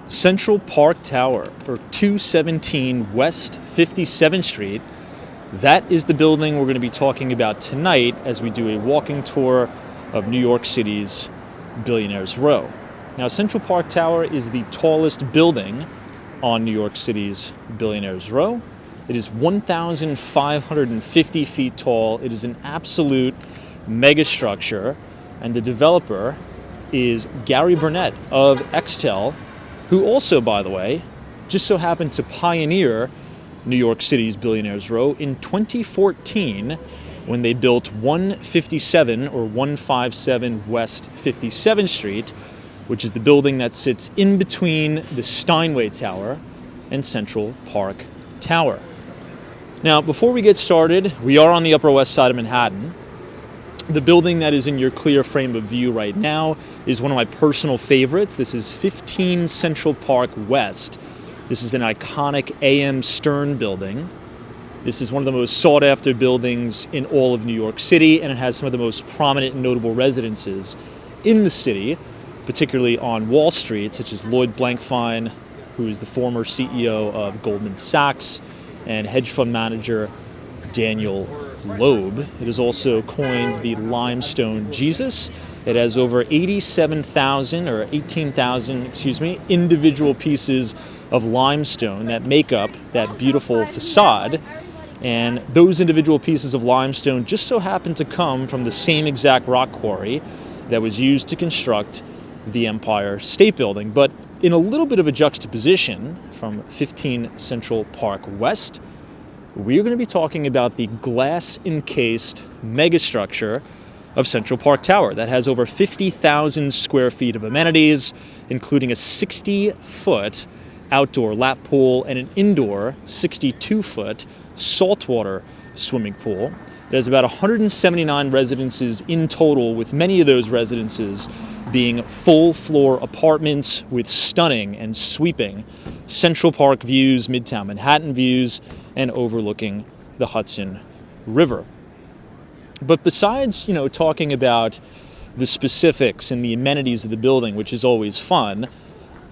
Central Park Tower, or 217 West 57th Street. That is the building we're going to be talking about tonight as we do a walking tour of New York City's Billionaires Row. Now, Central Park Tower is the tallest building on New York City's Billionaires Row. It is 1,550 feet tall. It is an absolute megastructure, and the developer is Gary Burnett of Extel, who also, by the way, just so happened to pioneer New York City's Billionaires Row in 2014 when they built 157 or 157 West 57th Street, which is the building that sits in between the Steinway Tower and Central Park Tower. Now, before we get started, we are on the Upper West Side of Manhattan. The building that is in your clear frame of view right now is one of my personal favorites. This is 15 Central Park West. This is an iconic A.M. Stern building. This is one of the most sought-after buildings in all of New York City, and it has some of the most prominent and notable residences in the city, particularly on Wall Street, such as Lloyd Blankfein, who is the former CEO of Goldman Sachs, and hedge fund manager Daniel Loeb. It is also coined the Limestone Jesus. It has over 18,000 individual pieces of limestone that make up that beautiful facade. And those individual pieces of limestone just so happen to come from the same exact rock quarry that was used to construct the Empire State Building. But in a little bit of a juxtaposition from 15 Central Park West, we're going to be talking about the glass-encased megastructure of Central Park Tower that has over 50,000 square feet of amenities, including a 60-foot outdoor lap pool and an indoor 62-foot saltwater swimming pool. It has about 179 residences in total, with many of those residences being full-floor apartments with stunning and sweeping Central Park views, Midtown Manhattan views, and overlooking the Hudson River. But besides, talking about the specifics and the amenities of the building, which is always fun,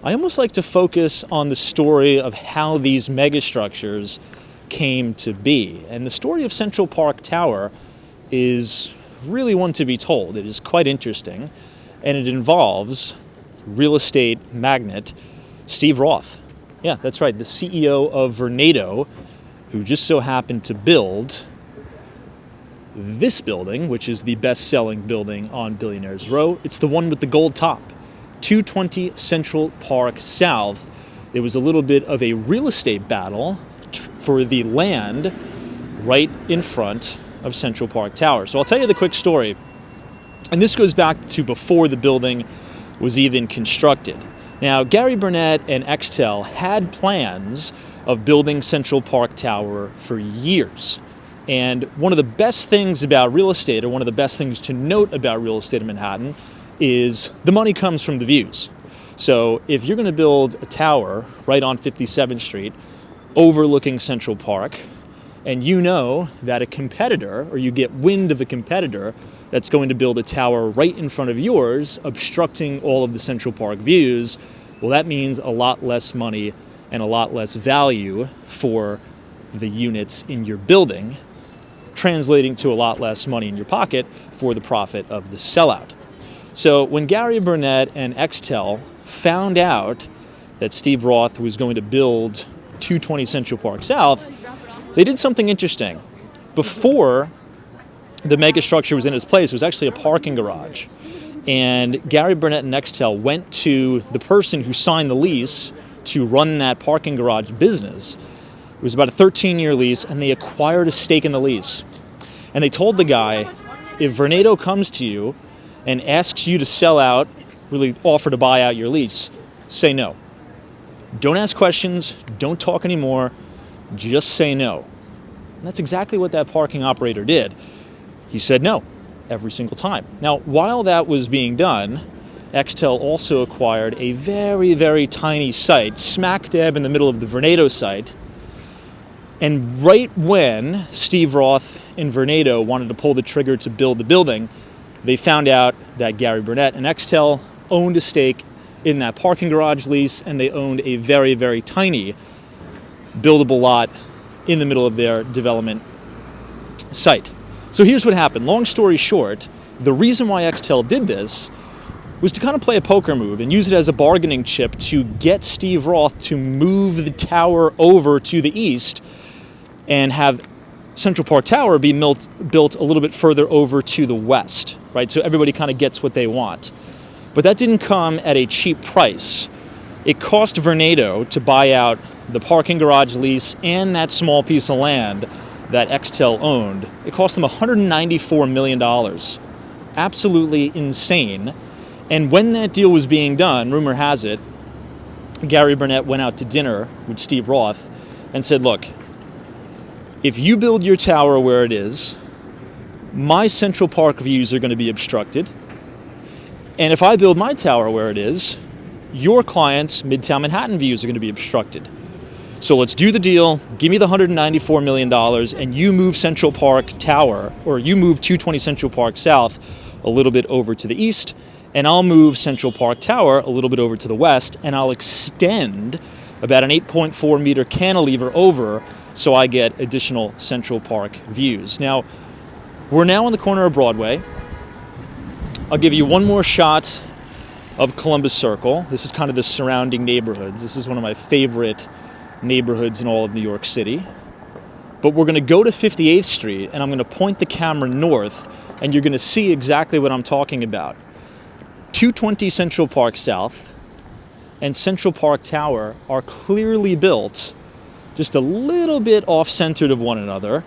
I almost like to focus on the story of how these megastructures came to be. And the story of Central Park Tower is really one to be told. It is quite interesting, and it involves real estate magnate Steve Roth. Yeah, that's right, the CEO of Vornado, who just so happened to build this building, which is the best-selling building on Billionaires Row. It's the one with the gold top, 220 Central Park South. It was a little bit of a real estate battle for the land right in front of Central Park Tower. So I'll tell you the quick story. And this goes back to before the building was even constructed. Now, Gary Burnett and Extel had plans of building Central Park Tower for years. And one of the best things about real estate, or one of the best things to note about real estate in Manhattan, is the money comes from the views. So if you're going to build a tower right on 57th Street overlooking Central Park, and you know that a competitor, or you get wind of a competitor that's going to build a tower right in front of yours, obstructing all of the Central Park views, well, that means a lot less money and a lot less value for the units in your building, translating to a lot less money in your pocket for the profit of the sellout. So when Gary Burnett and Extel found out that Steve Roth was going to build 220 Central Park South, they did something interesting. Before the megastructure was in its place, it was actually a parking garage. And Gary Burnett and Extel went to the person who signed the lease to run that parking garage business. It was about a 13-year lease, and they acquired a stake in the lease. And they told the guy, if Vornado comes to you and asks you to sell out, really offer to buy out your lease, say no. Don't ask questions, don't talk anymore, just say no. And that's exactly what that parking operator did. He said no every single time. Now, while that was being done, Extel also acquired a very, very tiny site, smack dab in the middle of the Vornado site. And right when Steve Roth and Vornado wanted to pull the trigger to build the building, they found out that Gary Burnett and Extel owned a stake in that parking garage lease, and they owned a very, very tiny buildable lot in the middle of their development site. So here's what happened. Long story short, the reason why Extel did this was to kind of play a poker move and use it as a bargaining chip to get Steve Roth to move the tower over to the east and have Central Park Tower be built a little bit further over to the west, right? So everybody kind of gets what they want. But that didn't come at a cheap price. It cost Vornado to buy out the parking garage lease and that small piece of land that Extel owned. It cost them $194 million. Absolutely insane. And when that deal was being done, rumor has it, Gary Burnett went out to dinner with Steve Roth and said, look, if you build your tower where it is, my Central Park views are going to be obstructed. And if I build my tower where it is, your clients' Midtown Manhattan views are going to be obstructed. So let's do the deal. Give me the $194 million and you move Central Park Tower, or you move 220 Central Park South a little bit over to the east, and I'll move Central Park Tower a little bit over to the west, and I'll extend about an 8.4 meter cantilever over so I get additional Central Park views. Now, we're now on the corner of Broadway. I'll give you one more shot of Columbus Circle. This is kind of the surrounding neighborhoods. This is one of my favorite neighborhoods in all of New York City. But we're going to go to 58th Street, and I'm going to point the camera north, and you're going to see exactly what I'm talking about. 220 Central Park South and Central Park Tower are clearly built just a little bit off-centered of one another.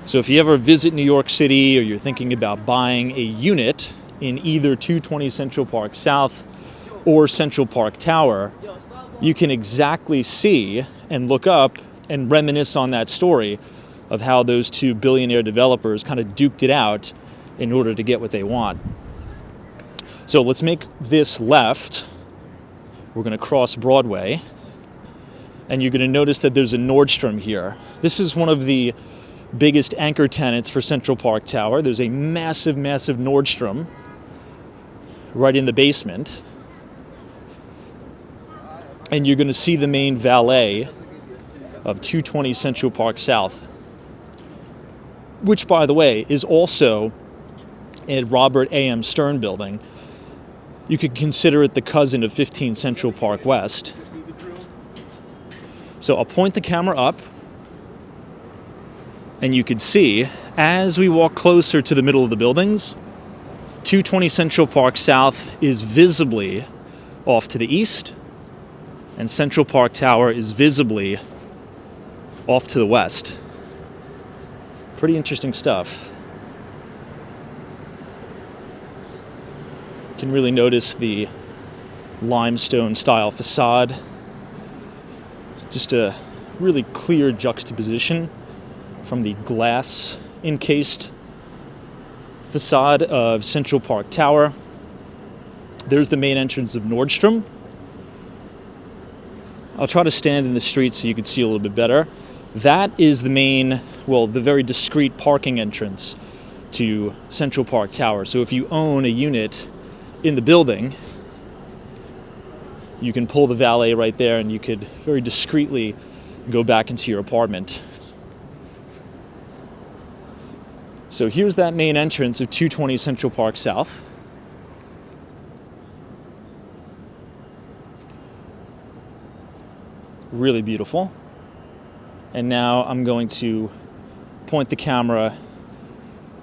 So if you ever visit New York City or you're thinking about buying a unit in either 220 Central Park South or Central Park Tower, you can exactly see and look up and reminisce on that story of how those two billionaire developers kind of duked it out in order to get what they want. So let's make this left. We're going to cross Broadway, and you're going to notice that there's a Nordstrom here. This is one of the biggest anchor tenants for Central Park Tower. There's a massive, massive Nordstrom right in the basement. And you're going to see the main valet of 220 Central Park South, which, by the way, is also a Robert A.M. Stern building. You could consider it the cousin of 15 Central Park West. So I'll point the camera up, and you can see, as we walk closer to the middle of the buildings, 220 Central Park South is visibly off to the east, and Central Park Tower is visibly off to the west. Pretty interesting stuff. You can really notice the limestone style facade. Just a really clear juxtaposition from the glass encased facade of Central Park Tower. There's the main entrance of Nordstrom. I'll try to stand in the street so you can see a little bit better. That is the main, well, the very discreet parking entrance to Central Park Tower. So if you own a unit in the building, you can pull the valet right there and you could very discreetly go back into your apartment. So here's that main entrance of 220 Central Park South. Really beautiful. And now I'm going to point the camera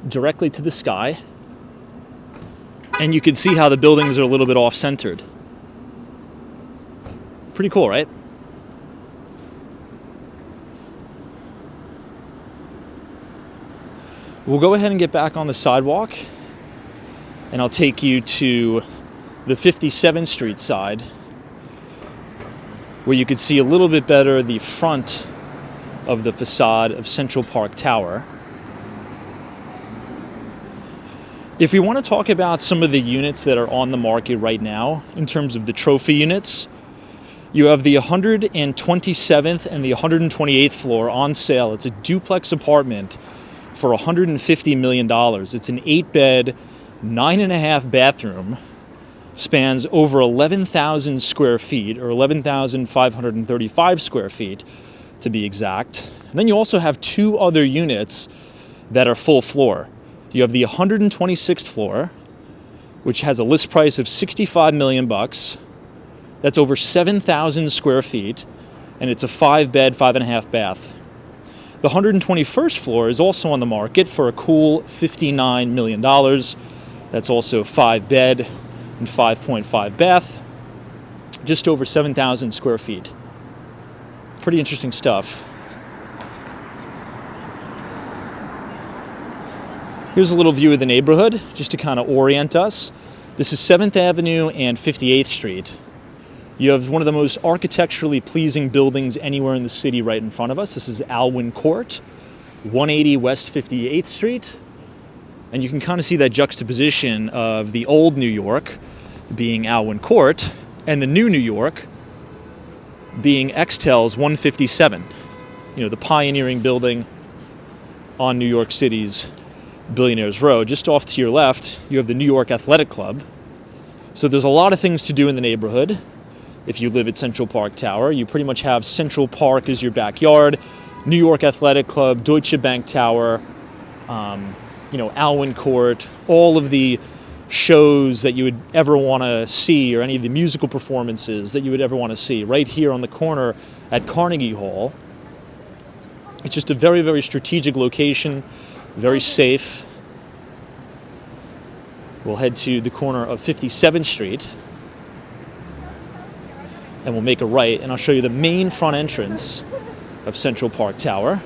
directly to the sky, and you can see how the buildings are a little bit off-centered. Pretty cool, right? We'll go ahead and get back on the sidewalk, and I'll take you to the 57th Street side, where you can see a little bit better the front of the facade of Central Park Tower. If we want to talk about some of the units that are on the market right now, in terms of the trophy units, you have the 127th and the 128th floor on sale. It's a duplex apartment for $150 million. It's an 8-bed, 9.5 bathroom spans over 11,000 square feet, or 11,535 square feet to be exact. And then you also have two other units that are full floor. You have the 126th floor, which has a list price of $65 million. That's over 7,000 square feet, and it's a 5-bed, 5.5 bath. The 121st floor is also on the market for a cool $59 million. That's also 5-bed and 5.5 bath, just over 7,000 square feet. Pretty interesting stuff. Here's a little view of the neighborhood, just to kind of orient us. This is 7th Avenue and 58th Street. You have one of the most architecturally pleasing buildings anywhere in the city right in front of us. This is Alwyn Court, 180 West 58th Street. And you can kind of see that juxtaposition of the old New York being Alwyn Court and the new New York being Extel's 157. You know, the pioneering building on New York City's Billionaires Row. Just off to your left, you have the New York Athletic Club. So there's a lot of things to do in the neighborhood. If you live at Central Park Tower, you pretty much have Central Park as your backyard, New York Athletic Club, Deutsche Bank Tower, Alwyn Court, all of the shows that you would ever want to see, or any of the musical performances that you would ever want to see, right here on the corner at Carnegie Hall. It's just a very, very strategic location, very safe. We'll head to the corner of 57th Street, and we'll make a right, and I'll show you the main front entrance of Central Park Tower.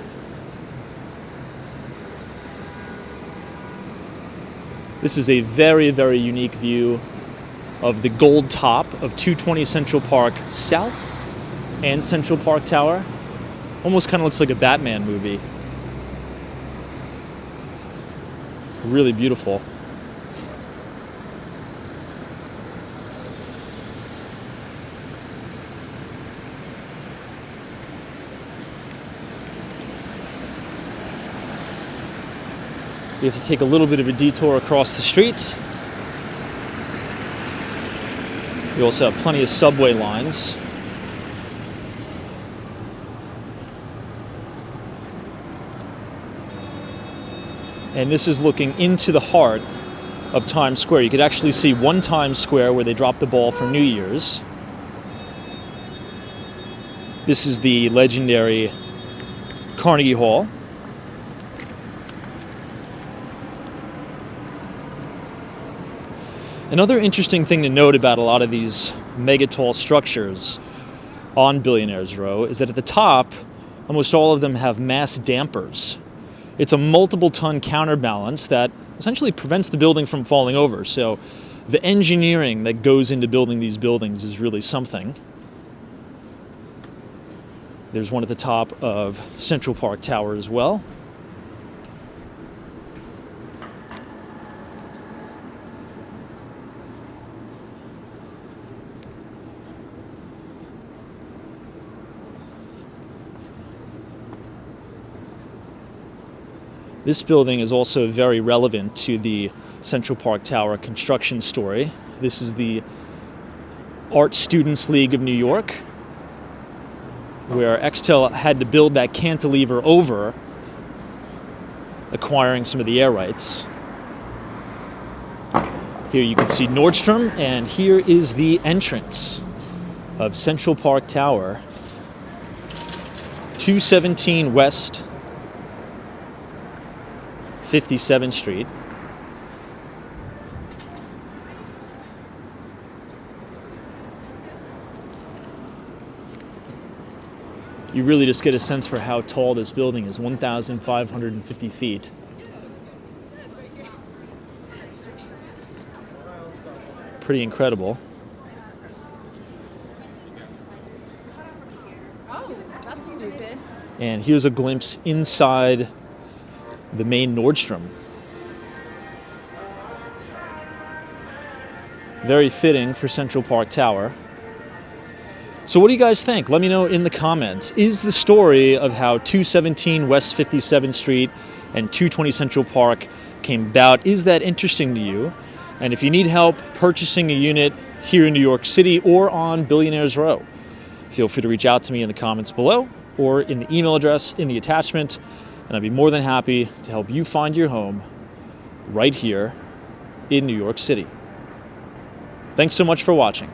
This is a very, very unique view of the gold top of 220 Central Park South and Central Park Tower. Almost kind of looks like a Batman movie. Really beautiful. You have to take a little bit of a detour across the street. You also have plenty of subway lines. And this is looking into the heart of Times Square. You could actually see one Times Square where they dropped the ball for New Year's. This is the legendary Carnegie Hall. Another interesting thing to note about a lot of these mega tall structures on Billionaires Row is that at the top, almost all of them have mass dampers. It's a multiple ton counterbalance that essentially prevents the building from falling over. So the engineering that goes into building these buildings is really something. There's one at the top of Central Park Tower as well. This building is also very relevant to the Central Park Tower construction story. This is the Art Students League of New York, where Extel had to build that cantilever over, acquiring some of the air rights. Here you can see Nordstrom, and here is the entrance of Central Park Tower, 217 West 57th Street. You really just get a sense for how tall this building is, 1,550 feet. Pretty incredible. And here's a glimpse inside the main Nordstrom. Very fitting for Central Park Tower. So what do you guys think? Let me know in the comments. Is the story of how 217 West 57th Street and 220 Central Park came about, is that interesting to you? And if you need help purchasing a unit here in New York City or on Billionaires Row, feel free to reach out to me in the comments below or in the email address in the attachment, and I'd be more than happy to help you find your home right here in New York City. Thanks so much for watching.